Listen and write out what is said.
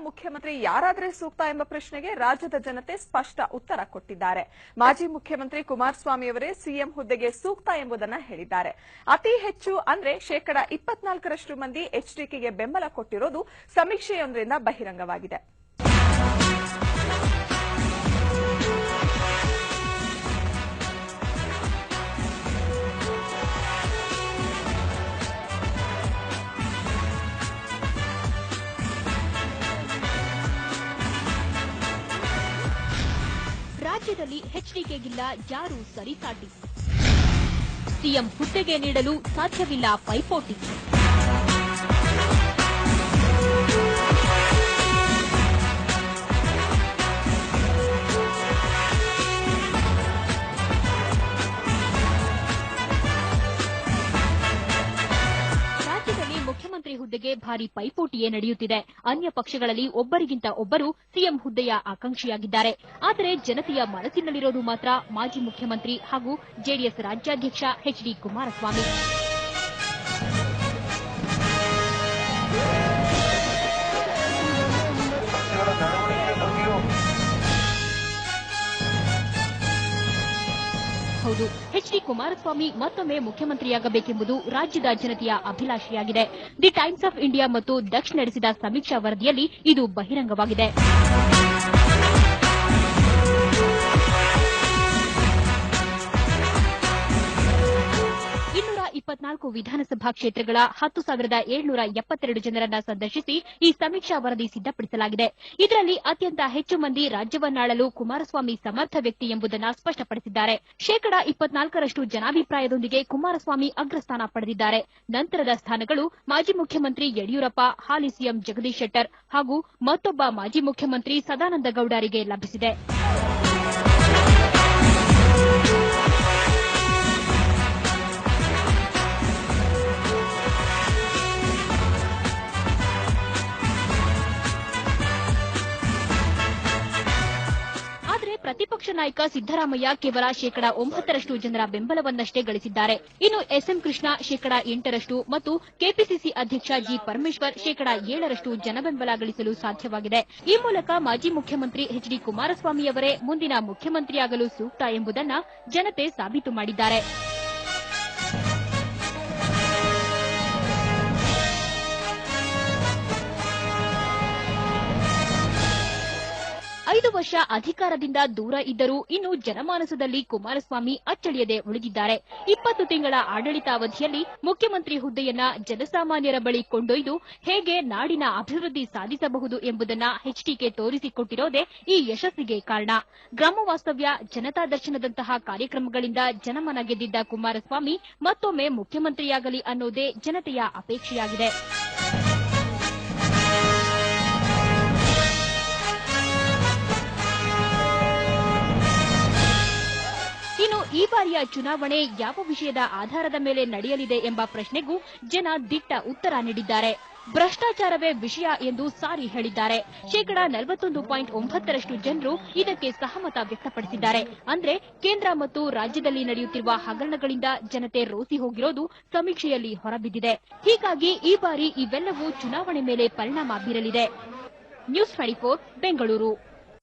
ಮುಖ್ಯಮಂತ್ರಿ ಯಾರಾದರೆ ಸೂಕ್ತ ಎಂಬ ಪ್ರಶ್ನೆಗೆ ರಾಜ್ಯದ ಜನತೆ ಸ್ಪಷ್ಟ ಉತ್ತರ ಕೊಟ್ಟಿದ್ದಾರೆ. ಮಾಜಿ ಮುಖ್ಯಮಂತ್ರಿ ಕುಮಾರಸ್ವಾಮಿಯವರೇ ಸಿಎಂ ಹುದ್ದೆಗೆ ಸೂಕ್ತ ಎಂಬುದನ್ನು ಹೇಳಿದ್ದಾರೆ. ಅತಿ ಹೆಚ್ಚು ಅಂದ್ರೆ 24% ಮಂದಿ ಎಚ್ಡಿಕೆಗೆ ಬೆಂಬಲ ಕೊಟ್ಟಿರೋದು ಸಮೀಕ್ಷೆಯೊಂದರಿಂದ ಬಹಿರಂಗವಾಗಿದೆ. ರಾಜ್ಯದಲ್ಲಿ ಎಚ್ಡಿಕೆಗಿಲ್ಲ ಯಾರು ಸರಿಸಾಟಿ. ಸಿಎಂ ಹುದ್ದೆಗೆ ನೀಡಲು ಸಾಧ್ಯವಿಲ್ಲ ಪೈಪೋಟಿ. ಮುಖ್ಯಮಂತ್ರಿ ಹುದ್ದೆಗೆ ಭಾರಿ ಪೈಪೋಟಿಯೇ ನಡೆಯುತ್ತಿದೆ. ಅನ್ಯ ಪಕ್ಷಗಳಲ್ಲಿ ಒಬ್ಬರಿಗಿಂತ ಒಬ್ಬರು ಸಿಎಂ ಹುದ್ದೆಯ ಆಕಾಂಕ್ಷಿಯಾಗಿದ್ದಾರೆ. ಆದರೆ ಜನತೆಯ ಮನಸ್ಸಿನಲ್ಲಿರೋದು ಮಾತ್ರ ಮಾಜಿ ಮುಖ್ಯಮಂತ್ರಿ ಹಾಗೂ ಜೆಡಿಎಸ್ ರಾಜ್ಯಾಧ್ಯಕ್ಷ ಎಚ್ಡಿ ಕುಮಾರಸ್ವಾಮಿ. ಹೌದು, ಎಚ್ಡಿ ಕುಮಾರಸ್ವಾಮಿ ಮತ್ತೊಮ್ಮೆ ಮುಖ್ಯಮಂತ್ರಿಯಾಗಬೇಕೆಂಬುದು ರಾಜ್ಯದ ಜನತೆಯ ಅಭಿಲಾಷೆಯಾಗಿದೆ. ದಿ ಟೈಮ್ಸ್ ಆಫ್ ಇಂಡಿಯಾ ಮತ್ತು ದಕ್ಷ ನಡೆಸಿದ ಸಮೀಕ್ಷಾ ವರದಿಯಲ್ಲಿ ಇದು ಬಹಿರಂಗವಾಗಿದೆ. 224 ವಿಧಾನಸಭಾ ಕ್ಷೇತ್ರಗಳ 10,772 ಜನರನ್ನ ಸಂದರ್ಶಿಸಿ ಈ ಸಮೀಕ್ಷಾ ವರದಿ ಸಿದ್ದಪಡಿಸಲಾಗಿದೆ. ಇದರಲ್ಲಿ ಅತ್ಯಂತ ಹೆಚ್ಚು ಮಂದಿ ರಾಜ್ಯವನ್ನಾಳಲು ಕುಮಾರಸ್ವಾಮಿ ಸಮರ್ಥ ವ್ಯಕ್ತಿ ಎಂಬುದನ್ನು ಸ್ಪಷ್ಟಪಡಿಸಿದ್ದಾರೆ. 24% ಜನಾಭಿಪ್ರಾಯದೊಂದಿಗೆ ಕುಮಾರಸ್ವಾಮಿ ಅಗ್ರಸ್ಥಾನ ಪಡೆದಿದ್ದಾರೆ. ನಂತರದ ಸ್ಥಾನಗಳು ಮಾಜಿ ಮುಖ್ಯಮಂತ್ರಿ ಯಡಿಯೂರಪ್ಪ, ಹಾಲಿ ಸಿಎಂ ಜಗದೀಶ್ ಶೆಟ್ಟರ್ ಹಾಗೂ ಮತ್ತೊಬ್ಬ ಮಾಜಿ ಮುಖ್ಯಮಂತ್ರಿ ಸದಾನಂದ ಗೌಡರಿಗೆ ಲಭಿಸಿದೆ. ಪ್ರತಿಪಕ್ಷ ನಾಯಕ ಸಿದ್ದರಾಮಯ್ಯ ಕೇವಲ 9% ಜನರ ಬೆಂಬಲವನ್ನಷ್ಟೇ ಗಳಿಸಿದ್ದಾರೆ. ಇನ್ನು ಎಸ್ಎಂ ಕೃಷ್ಣ 8% ಮತ್ತು ಕೆಪಿಸಿಸಿ ಅಧ್ಯಕ್ಷ ಜಿ ಪರಮೇಶ್ವರ್ 7% ಜನಬೆಂಬಲ ಗಳಿಸಲು ಸಾಧ್ಯವಾಗಿದೆ. ಈ ಮೂಲಕ ಮಾಜಿ ಮುಖ್ಯಮಂತ್ರಿ ಎಚ್ಡಿ ಕುಮಾರಸ್ವಾಮಿಯವರೇ ಮುಂದಿನ ಮುಖ್ಯಮಂತ್ರಿಯಾಗಲು ಸೂಕ್ತ ಎಂಬುದನ್ನು ಜನತೆ ಸಾಬೀತು ಮಾಡಿದ್ದಾರೆ. 5 ವರ್ಷ ಅಧಿಕಾರದಿಂದ ದೂರ ಇದ್ದರೂ ಇನ್ನು ಜನಮಾನಸದಲ್ಲಿ ಕುಮಾರಸ್ವಾಮಿ ಅಚ್ಚಳಿಯದೆ ಉಳಿದಿದ್ದಾರೆ. 20 ತಿಂಗಳ ಆಡಳಿತಾವಧಿಯಲ್ಲಿ ಮುಖ್ಯಮಂತ್ರಿ ಹುದ್ದೆಯನ್ನ ಜನಸಾಮಾನ್ಯರ ಬಳಿ ಕೊಂಡೊಯ್ದು ಹೇಗೆ ನಾಡಿನ ಅಭಿವೃದ್ಧಿ ಸಾಧಿಸಬಹುದು ಎಂಬುದನ್ನ ಎಚ್ಡಿಕೆ ತೋರಿಸಿಕೊಟ್ಟಿರೋದೇ ಈ ಯಶಸ್ಸಿಗೆ ಕಾರಣ. ಗ್ರಾಮ ವಾಸ್ತವ್ಯ, ಜನತಾ ದರ್ಶನದಂತಹ ಕಾರ್ಯಕ್ರಮಗಳಿಂದ ಜನಮನ ಗೆದ್ದಿದ್ದ ಕುಮಾರಸ್ವಾಮಿ ಮತ್ತೊಮ್ಮೆ ಮುಖ್ಯಮಂತ್ರಿಯಾಗಲಿ ಅನ್ನೋದೇ ಜನತೆಯ ಅಪೇಕ್ಷೆಯಾಗಿದೆ. ಇನ್ನು ಈ ಬಾರಿಯ ಚುನಾವಣೆ ಯಾವ ವಿಷಯದ ಆಧಾರದ ಮೇಲೆ ನಡೆಯಲಿದೆ ಎಂಬ ಪ್ರಶ್ನೆಗೂ ಜನ ದಿಟ್ಟ ಉತ್ತರ ನೀಡಿದ್ದಾರೆ. ಭ್ರಷ್ಟಾಚಾರವೇ ವಿಷಯ ಎಂದು ಸಾರಿ ಹೇಳಿದ್ದಾರೆ. 41.9% ಜನರು ಇದಕ್ಕೆ ಸಹಮತ ವ್ಯಕ್ತಪಡಿಸಿದ್ದಾರೆ. ಅಂದ್ರೆ ಕೇಂದ್ರ ಮತ್ತು ರಾಜ್ಯದಲ್ಲಿ ನಡೆಯುತ್ತಿರುವ ಹಗರಣಗಳಿಂದ ಜನತೆ ರೋಸಿ ಹೋಗಿರೋದು ಸಮೀಕ್ಷೆಯಲ್ಲಿ ಹೊರಬಿದ್ದಿದೆ. ಹೀಗಾಗಿ ಈ ಬಾರಿ ಇವೆಲ್ಲವೂ ಚುನಾವಣೆ ಮೇಲೆ ಪರಿಣಾಮ ಬೀರಲಿದೆ. ನ್ಯೂಸ್ 24 ಬೆಂಗಳೂರು.